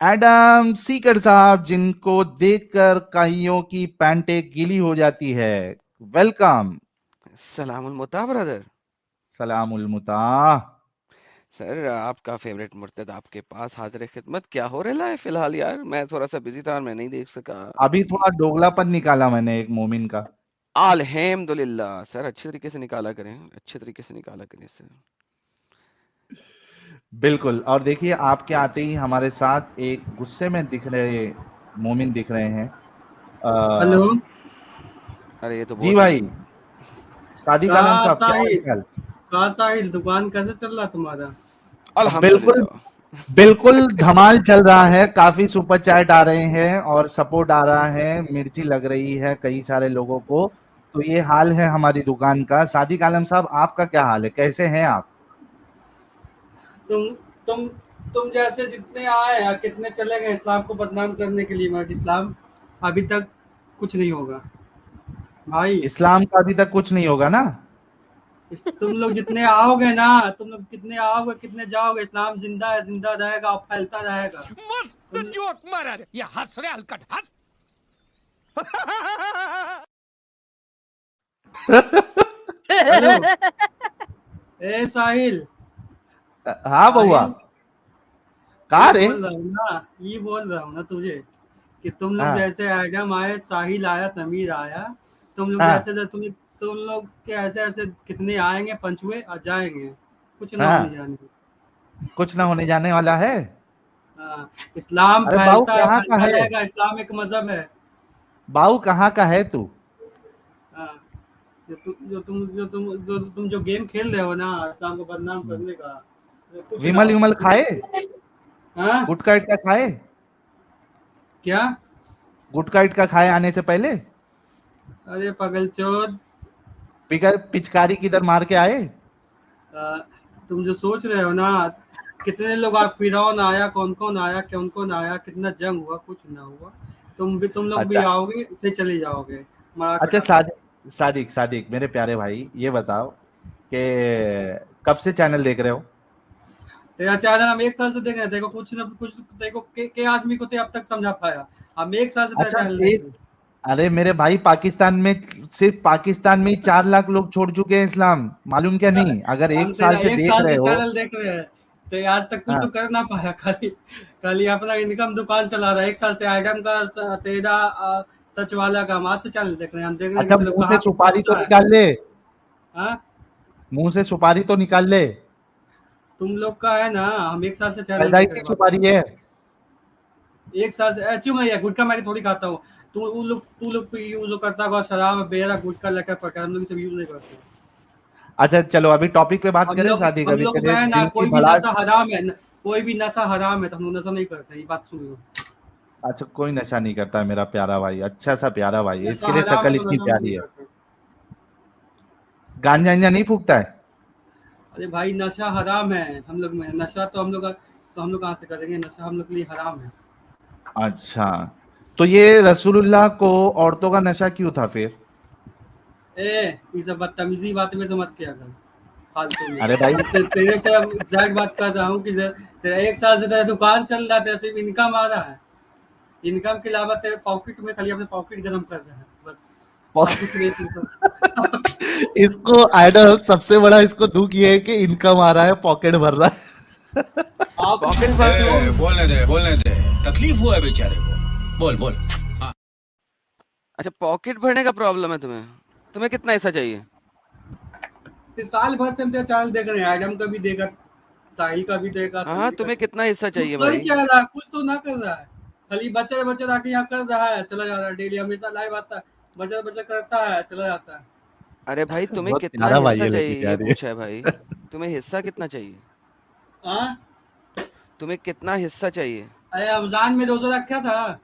एडम सीकर साहब, जिनको देखकर काइयों की पैंटे गीली हो जाती है। वेलकम। सलामुल मुता ब्रदर। सलामुल मुता। सर आपका फेवरेट मुर्तद आपके पास हाजिर खिदमत। क्या हो रहा है फिलहाल यार? मैं थोड़ा सा बिजी था और मैं नहीं देख सका। अभी थोड़ा दोगलापन निकाला मैंने एक मोमिन का। अल्हम्दुलिल्लाह सर, अच्छे तरीके से निकाला करें, अच्छे तरीके से निकाला करें सर। बिल्कुल। और देखिए आपके आते ही हमारे साथ एक गुस्से में दिख रहे मोमिन दिख रहे हैं। हेलो अरे ये तो जी बहुत भाई सादिक आलम साहब क्या हाल? कहा साहिल, दुकान कैसे चल रहा तुम्हारा? बिल्कुल अल्हम्दुलिल्लाह बिल्कुल धमाल चल रहा है, काफी सुपर चैट आ रहे हैं और सपोर्ट आ रहा है, मिर्ची लग रही है कई सारे लोगों को। तो ये हाल है हमारी दुकान का। सादिक आलम साहब आपका क्या हाल है, कैसे हैं आप? तुम जैसे जितने आए हैं कितने चले गए इस्लाम को बदनाम करने के लिए, मगर इस्लाम अभी तक कुछ नहीं होगा भाई। इस्लाम का अभी तक कुछ नहीं होगा ना। तुम लोग जितने आओगे ना, तुम लोग कितने आओगे कितने जाओगे, इस्लाम जिंदा है, जिंदा रहेगा और फैलता रहेगा। मस्त जोक मारा रे, ये हंस रहे हलकट हंस। हेलो ए साहिल। हाँ बउआ कहा रे? ये बोल रहा हूँ ना तुझे कि तुम लोग हाँ। जैसे एडम आए, साहिल आया, समीर आया, तुम लोग हाँ। जैसे तुम लोग के ऐसे ऐसे कितने आएंगे पंचुए और जाएंगे, कुछ ना हाँ। होने जाने। कुछ ना होने जाने वाला है। हाँ, इस्लाम अरे बाऊ फैलता है, कहाँ का फैलता है? रहेगा। इस्लाम एक मजहब है। बाऊ कहाँ का है तू? हाँ, तुम जो गेम खेल रहे हो ना इस्लाम को बदनाम करने का, कुछ ना विमल हो। विमल खाए? हाँ गुटखा इटका खाए? क्या? गुटखा इटका खाए आने से पहले? अरे पागलचोद, पिचकारी किधर मार के आए? तुम जो सोच रहे हो ना, कितने लोग आप, फिरौन आया, कौन कौन आया, कौन कौन आया, कितना जंग हुआ, कुछ ना हुआ। तुम लोग भी अच्छा आओगे, से चले जाओगे मारा अच्छा, कटा के। सादिक सादिक मेरे प्यारे भाई, ये बताओ कि कब से चैनल देख रहे हो? तेरा चैनल हम 1 साल से देख रहे हैं, देखो कुछ ना कुछ, देखो के आदमी को तो अब तक समझा पाया। हम 1 साल से तेरा अच्छा चैनल देख एक, रहे हैं। अरे मेरे भाई, पाकिस्तान में, सिर्फ पाकिस्तान में ही 4 लाख लोग छोड़ चुके हैं इस्लाम, मालूम क्या नहीं? अगर हम 1 साल तेरा से एक देख साल रहे से हो। चैनल देख रहे हैं, तो आज तक कुछ हाँ, तो कर ना पाया, खाली खाली अपना इनकम दुकान चला रहा है। 1 साल से आइटम का, तेरा सच वाला का, हम आज से चैनल देख रहे हैं। हम देख रहे हैं कि अच्छा तेरे मुंह से कहाँ पे सुपारी तो पहुंचा है। निकाल ले, हाँ, मुंह से सुपारी तो निकाल ले। तुम लोग का है ना, हम 1 साल से चैनल देख रहे पैदाइशी हैं बाबा। सुपारी है। 1 साल से क्यों नहीं है, गुटखा मैं थोड़ी खाता हूँ। तू लोग भी यूज करता होगा, शराब बेरा गुटखा लेकर पका, हम लोग सब यूज नहीं करते। अच्छा चलो, अभी टॉपिक पे बात करें सादिक, हम अभी लोग तेरे में है ना, दिल की भड़ास। कोई भी नशा हराम है, तो हम लोग नशा नहीं करते, ये बात सुन लो। अच्छा, कोई नशा नहीं करता है मेरा प्यारा भाई, अच्छा सा प्यारा भाई है, नशा इसके लिए हराम है शक्ल तो इतनी नशा हम लोग प्यारी नहीं है। करते। गांजा वांजा नहीं फूकता है? अरे भाई, नशा हराम है हम लोग में, नशा तो हम लोग कहाँ से करेंगे, नशा हम लोग के लिए हराम है। अच्छा, तो ये रसूलुल्लाह को औरतों का नशा क्यों था फिर? ये सब बदतमीजी बात में से मत किया कर फालतू में। अरे भाई, तेरे से अब एग्जैक्ट बात कर रहा हूँ कि तेरा 1 साल से तेरा दुकान चल रहा है, तेरा सिर्फ इनकम आ रहा है। इनकम के अलावा तेरे पॉकेट में खाली अपने पॉकेट गर्म कर रहा है बस, और कुछ नहीं तुमको। इसको आइडल सबसे बड़ा इसको दुख ये है कि इनकम आ रहा है, पॉकेट भर रहा है। आप पॉकेट तुम भर तुम बोलने दे, तकलीफ हुआ है बेचारे को, बोल बोल। अच्छा, पॉकेट भरने का प्रॉब्लम है तुम्हें? तुम्हें कितना हिस्सा चाहिए? साल भर से हम तेरा चैनल देख रहे हैं, आइटम का भी देखा, साहिल का भी देखा, हाँ, संजय का तुम्हें भी। कितना हिस्सा कुछ चाहिए कर भाई? क्या रहा है, कुछ तो ना कर रहा है, खाली बच्चे बच्चे आके यहाँ कर रहा है, चला जा रहा है, डेली हमेशा लाइव आता है, बच्चा बच्चा करता है, चला जाता है। अरे भाई, तुम्हें बहुत कितना प्यारा भाई हिस्सा है चाहिए, लेकिन ये यार ये। पूछा है भाई। तुम्हें हिस्सा कितना चाहिए? हाँ, तुम्हें कितना हिस्सा चाहिए? अरे रमजान में रोजा रखा था।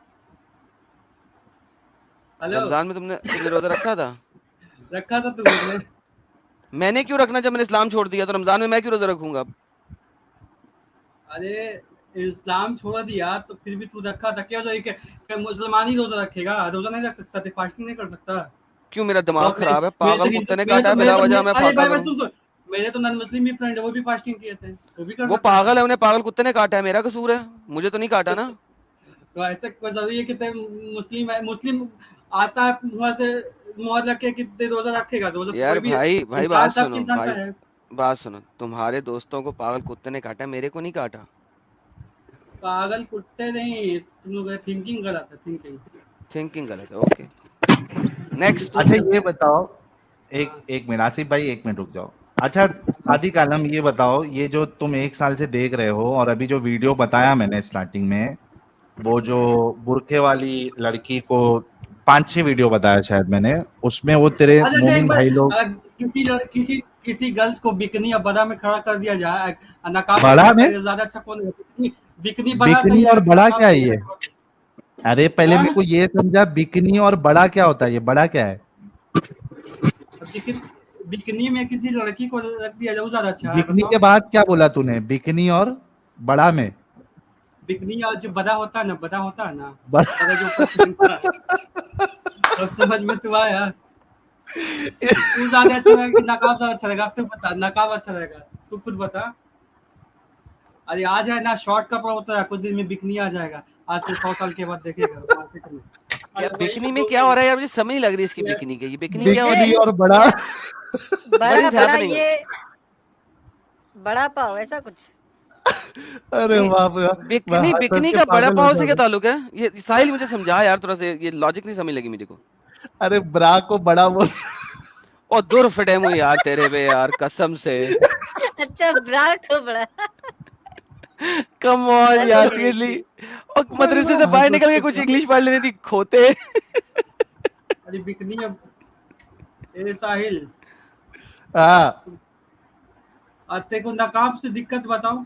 हेलो, रमजान में तुमने रोजा रखा था? रखा था तुम लोग ने। मैंने क्यों रखना? जब मैंने इस्लाम छोड़ दिया तो रमजान में मैं क्यों रोजा रखूंगा अब? अरे इस्लाम छोड़ दिया तो फिर भी तू रखा था, क्या मुसलमान ही रोजा रखेगा, रोजा नहीं रख सकता, फास्टिंग नहीं कर सकता। क्यों, मेरा दिमाग बहुत खराब है? मेरे तो पागल हिंदू कुत्ते ने काटा है, बिला वजह मैं अरे फाका भाई करूं? सुन, मेरे तो नॉन मुस्लिम भी फ्रेंड है, वो भी फास्टिंग किए थे, वो भी कर वो सकता था। पागल है, उन्हें पागल कुत्ते ने काटा है, मेरा कसूर है? मुझे तो नहीं काटा ना। तो ऐसे कोई जरूरी है कि मुस्लिम है, मुस्लिम आता है मुंह से, मुहर रख के कि रोजा रखेगा, रोजा तो यार कोई भी भाई भाई, इंसान, बात सब सुनो इंसान का भाई, है। बात सुनो, तुम्हारे दोस्तों को पागल कुत्ते ने काटा, मेरे को नहीं काटा। पागल कुत्ते नहीं, तुम लोग थिंकिंग गलत है, थिंकिंग। थिंकिंग गलत है, ओके। नेक्स्ट। अच्छा ये बताओ, एक मिनट आसिफ भाई, 1 मिनट रुक जाओ। अच्छा सादिक आलम, ये बताओ, ये जो तुम 1 साल से देख रहे हो और अभी जो वीडियो बताया मैंने स्टार्टिंग में, वो जो बुरखे वाली लड़की को 5-6 वीडियो बताया शायद मैंने, उसमें वो तेरे अच्छा मोमिन एक बार, भाई लोग। किसी गर्ल्स को बिकनी या बड़ा में खड़ा कर दिया जाए, नकाब बड़ा लगा में? कर, ज्यादा अच्छा कौन है? बिकनी बड़ा सही बिकनी है और कि बड़ा नकाब क्या है सही है? ये? अरे पहले मेरे हाँ? को ये समझा, बिकनी और बड़ा क्या होता है, ये बड़ा क्या है? बिकनी बिकनी में किसी लड़की को रख दिया जाए, वो ज्यादा अच्छा है, बिकनी बताओ। के बाद क्या बोला तूने? बिकनी और बड़ा में? बिकनी और जो बड़ा होता है ना, बड़ा होता है ना, बड़ा। बड़ा जो ऊपर पहनता है, अब समझ में तो आया। तू ज्यादा अच्छा रहेगा कि नकाब ज्यादा अच्छा रहेगा? तू बता, नकाब अच्छा रहेगा, तू खुद बता। अरे आ जाए ना, शॉर्ट कपड़ा होता है, कुछ दिन में बिकनी आ जाएगा, आज से 100 साल के बाद देखेगा मार्केट में। अरे यार वही बिकनी में क्या बोलोगे हो ना। रहा है यार? मुझे समझ नहीं लग रही इसकी ये- बिकनी की। ये बिकनी क्या हो मुझे रही बिकनी है? और बड़ा। व्हाट बड़ा इज बड़ा हैपनिंग? ये बड़ा पाव ऐसा कुछ। अरे नहीं, बाप रे, मैं बिकनी हंस हंस बिकनी के का बड़ा पागल हो पाव से क्या जाऊंगा। ताल्लुक है? ये साहिल मुझे समझा यार थोड़ा सा, ये लॉजिक नहीं समझ लगी मेरे को। अरे ब्रा को बड़ा बोल। और दूर फटेमू यार तेरे पे यार, कसम से। अच्छा, ब्रा को बड़ा। कम ऑन यार, अरे सीरियसली। और अरे मदरसे मैं से बाहर हंस निकल हंस के के कुछ इंग्लिश पढ़ लेनी थी, खोते। अरे बिकनी अब, ए साहिल, हाँ। तेरे को नकाब से दिक्कत बताओ।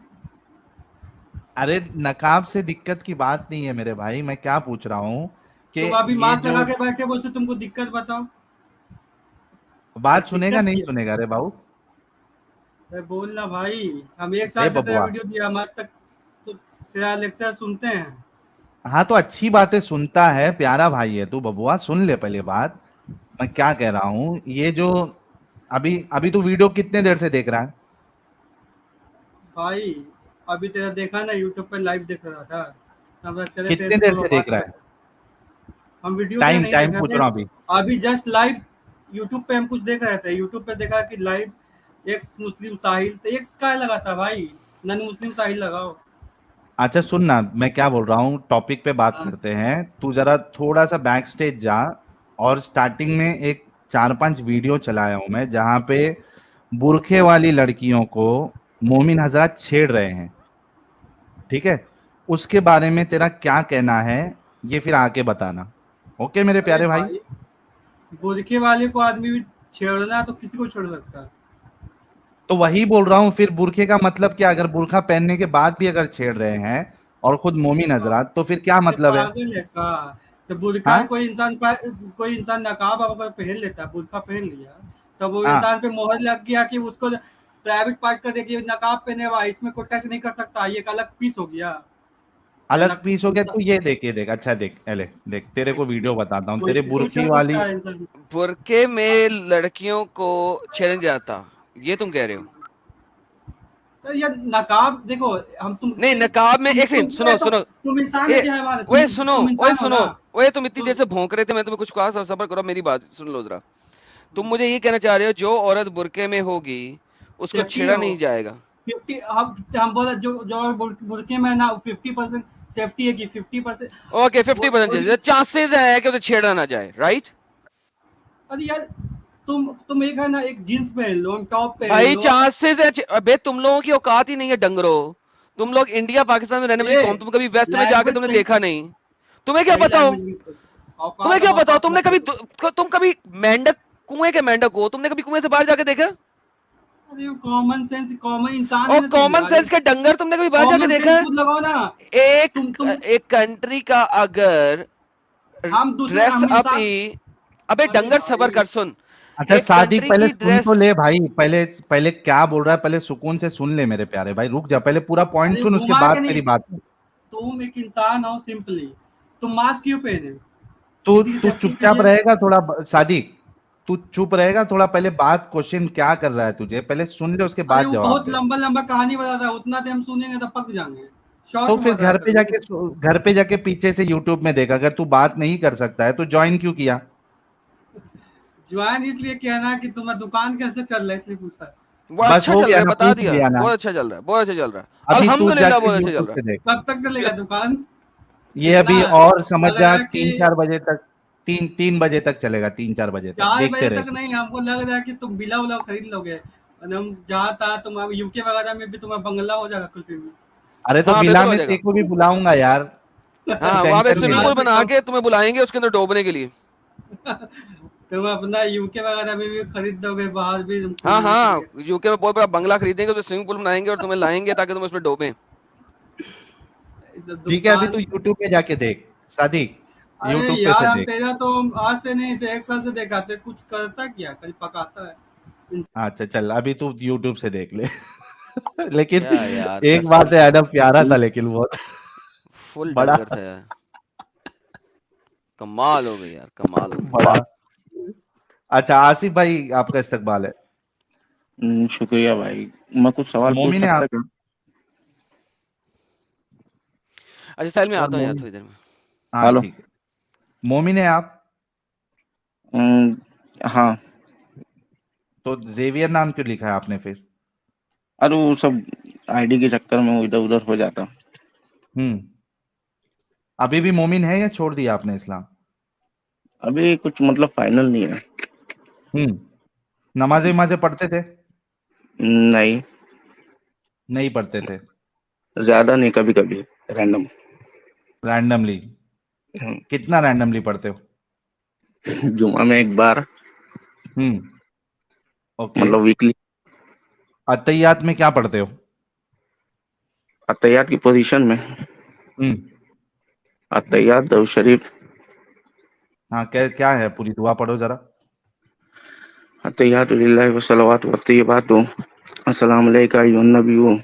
अरे नकाब से दिक्कत की बात नहीं है मेरे भाई, मैं क्या पूछ रहा हूँ कि तुम अभी ये मास्क जो लगा के बैठे बोलते तुमको दिक्कत बताओ। बात सुनेगा दिक्कत नहीं क्या? सुनेगा रे बाबू? अरे बोल ना भाई, हम एक ए साल से तेरा बबुआ, वीडियो दिया, हम आज तक तो तेरा लेक्चर सुनते हैं। हाँ तो अच्छी बातें सुनता है, प्यारा भाई है तू बबुआ, सुन ले पहले बात। मैं क्या कह रहा हूँ, ये जो अभी अभी तू वीडियो कितने देर से देख रहा है? भाई अभी तेरा देखा ना, यूट्यूब पे लाइव देख रहा था, तब चले तेरे कितने से देर थोड़ा से देख बात रहा कर। है? हम वीडियो तेरा टाइम नहीं देख टाइम रहे पूछ थे, रहा हूँ अभी। अभी जस्ट लाइव यूट्यूब पे हम कुछ देख रहे थे, यूट्यूब पे देखा कि लाइव एक्स मुस्लिम साहिल, तो एक्स का लगा था भाई, नन मुस्लिम साहिल लगाओ। अच्छा सुन ना, मैं क्या बोल रहा हूँ, टॉपिक पे बात हाँ, करते हैं। तू जरा थोड़ा सा बैक स्टेज जा, और स्टार्टिंग में एक 4-5 वीडियो चलाया हूं मैं जहां पे बुरखे वाली लड़कियों को मोमिन हजरत छेड़ रहे हैं, ठीक है? उसके बारे में तेरा क्या कहना है, ये फिर आके बताना। ओके मेरे अरे प्यारे भाई? भाई बुरखे वाले को आदमी भी छेड़ना तो किसी को छेड़ सकता है। तो वही बोल रहा हूँ, फिर बुरखे का मतलब क्या? अगर बुरखा पहनने के बाद भी अगर छेड़ रहे हैं और खुद मोमिन हजरत, तो फिर क्या अरे मतलब है? पागल है का? तो बुरखा हाँ कोई इंसान नकाब अगर पहन लेता है, बुरखा पहन लिया, तो वो हाँ, इंसान पे मोहर लग गया कि उसको प्राइवेट पार्ट कर देखिए नकाब पहने हुआ है, इसमें कोई टच नहीं कर सकता, ये एक अलग पीस हो गया। या अलग नक, पीस हो गया। तू ये देख, ये देख, अच्छा देख, अले देख, तेरे को वीडियो बताता हूँ, कोई तेरे कुछ बुरखी हो वाली। सकता है इंसान। बुरके में लड़कियों को छेड़ा जाता, ये तुम कह रहे हो? तो ये नकाब देखो, हम नहीं, नकाब में एक सेकंड, सुनो सुनो। तुम इंसान है ए, कि हैवान है? ओए सुनो, तुम ओए इंसान हो सुनो, ना? ओए तुम इतनी देर सुन से भौंक रहे थे, मैं तुम्हें कुछ कहा, सबर करो, मेरी बात सुन लो जरा। तुम मुझे ये कहना चाह रहे हो जो औरत बुरके में होगी उसको सेफ्टी छेड़ा हो नहीं जाएगा? 50, हम बोला जो बुरके में है ना 50% सेफ्टी है कि 50%। ओके, वो 50% चांसेस है कि उसे छेड़ा ना जाए, राइट? अरे यार, तुम एक है ना, एक जींस पहन लो, टॉप पहन भाई लो। चांसेस है। अबे तुम लोगों की औकात ही नहीं है डंगरो। तुम लोग इंडिया पाकिस्तान में रहने वाली ए कौम, तुम कभी वेस्ट में जाके लैंग्वेज तुमने सही, देखा नहीं। तुम्हें क्या सही पता हो? लैंग्वेज यूज करो, तुम्हें औकात क्या अब पता हो? औकात तुमने मत कभी बोलो। तुम कभी मेंढक, कुएं के मेंढक हो, तुमने कभी कुएं से बाहर जाके देखा? अरे कॉमन सेंस, कॉमन इंसान है और ना तुम कॉमन यार, सेंस के डंगर, तुमने कभी बाहर जाके कॉमन देखा सेंस है? खुद लगाओ ना। एक तुम एक कंट्री का अगर हम दूसरे, ड्रेस हम अप इंसान। ही, अबे अरे डंगर सबर भाई, कर, सुन। अच्छा एक सादिक, कंट्री पहले की सुन ड्रेस, तो ले भाई, पहले पहले क्या बोल रहा है, पहले सुकून से सुन ले मेरे प्यारे भाई, रुक जा, पहले पूरा पॉइंट अरे सुन, उसके घुमा के बाद नहीं, मेरी बात। तुम एक इंसान हो सिंपली, तुम मास्क क्यों पहने? तू किसी की तू सेफ्टी के चुपचाप लिए। रहेगा थोड़ा सादिक? तू चुप रहेगा थोड़ा? पहले बात, क्वेश्चन क्या कर रहा है तुझे, पहले सुन ले, उसके अरे बाद वो जवाब बहुत दे। लंबा लंबा कहानी बताता है, उतना टाइम सुनेंगे तो पक जाएंगे, तो शॉर्ट फिर मारा करो। घर पे जाके पीछे से यूट्यूब में देख, अगर तू बात नहीं कर सकता है तो ज्वाइन क्यों किया? ज्वाइन इसलिए किया ना कि तुम्हारा दुकान कैसे चल रहा है, इसलिए पूछा। वो बस अच्छा हो चल गया रहा है, ना, बता पूछ दिया, लिया ना। बहुत अच्छा चल रहा है, बहुत अच्छा चल रहा है, अभी तू अल्हम्दुलिल्लाह जाके बहुत अच्छा चल यूट्यूब रहा से देख। कब तक चलेगा दुकान? ये इतना अभी और समझ लग जा, रहा है कि 3-4 बजे तक, 3 बजे तक चलेगा, 3-4 बजे तक 4 बजे देखते रहे तक तू। नहीं, हमको लग रहा है कि तुम बिला उला खरीद लोगे, और हम जहाँ तहाँ, तुम यूके वगैरह में भी तुम्हारा बंगला हो जाएगा कुछ दिन में। अरे तो है। हाँ विला बिल्कुल हो में जाएगा। तेरे को भी बुलाऊंगा यार, तू हाँ, वहां पे टेंशन नहीं स्विमिंग ले। पूल यहाँ से बना कम, के तुम्हें बुलाएंगे उसके अंदर डूबने के लिए। तुम अपना यूके वगैरह में भी खरीद दोगे, बाहर भी तुम हाँ घूमने के हाँ, लिए। यूके में बहुत बड़ा बंगला खरीदेंगे, उसमें स्विमिंग पूल बनाएंगे और तुम्हें लाएंगे ताकि तुम उसमें डूबे। ये सब ठीक है, अभी तू दुकान। यूट्यूब पे जाके देख सादिक, अरे यूट्यूब पे यार से हम देख। तेरा तो आज से नहीं थे, 1 साल से देखा थे, कुछ करता क्या, कल पकाता है। अच्छा चल, अभी तू यूट्यूब से देख ले। लेकिन क्या यार, एक बात कसम है, से एडम प्यारा था लेकिन वो फुल बड़ा डंगर था यार। कमाल हो गई यार, कमाल हो गई। बड़ा। अच्छा आसिफ भाई, आपका इस्तकबाल है। शुक्रिया भाई। मैं कुछ सवाल पूछ मोमिन है सकता आप? क्या? अच्छा साहिल, मैं और आता हूँ यार मोमिन, थोड़ी देर में। हाँ हेलो। ठीक है। मोमिन है आप? हाँ। तो जेवियर नाम क्यों लिखा है आपने फिर? अरे वो सब आईडी के चक्कर में वो इधर उधर हो जाता। हम्म। अभी भी मोमिन है या छोड़ दिया आपने इस्लाम? अभी कुछ मतलब फाइनल नहीं है। हम्म। नमाजें वमाजें पढ़ते थे? नहीं, नहीं पढ़ते थे? ज्यादा नहीं, कभी कभी रैंडम। रैंडमली? कितना रैंडमली पढ़ते हो? जुमा में एक बार, ओके। मतलब वीकली। अतैयात में क्या पढ़ते हो? अतैयात की पोजीशन में हम्म। अतैयात दरूद शरीफ, हाँ, क्या है, पूरी दुआ पढ़ो जरा। अत्तहियातु लिल्लाहि व सलावातु व तय्यिबातु अस्सलामु अलैका अय्युहन नबिय्यु।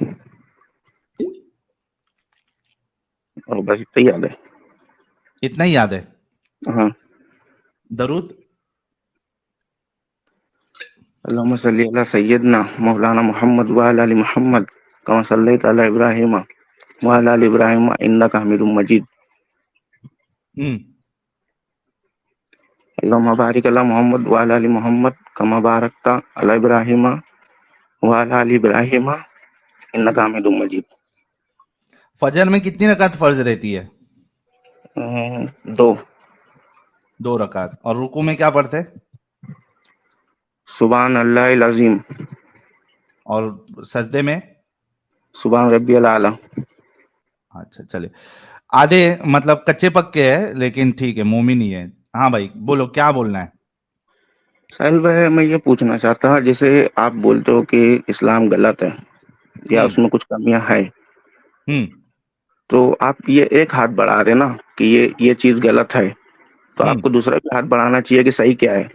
और बस इतना ही याद है। इतना ही याद है। हाँ। दरूद। अल्लाहुम्मा सल्ली अला सय्यदना मौलाना मुहम्मद व अला आलि मुहम्मद कमा सल्लैता अला इब्राहीम व अला आलि इब्राहीम इन्नका हमीदुम मजीद। अल्लाहुम्मा बारिक अला मुहम्मद व अला आलि मुहम्मद कमा बारकता अला इब्राहीम व अला आलि इब्राहीम इन्नका हमीदुम मजीद। फजर में कितनी रकात फर्ज रहती है? 2 रकात। और रुकू में क्या पढ़ते? सुभान अल्लाहिल अज़ीम। और सजदे में? सुभान रब्बियल आला। अच्छा, चले। आधे मतलब कच्चे पक्के है, लेकिन ठीक है, मोमिन ही है। हाँ भाई, बोलो, क्या बोलना है? साहिल भाई, मैं ये पूछना चाहता हूँ, जैसे आप बोलते हो कि इस्लाम गलत है या उसमें कुछ कमियां है, तो आप ये एक हाथ बढ़ा रहे ना कि ये चीज गलत है, तो आपको दूसरा भी हाथ बढ़ाना चाहिए कि सही क्या है।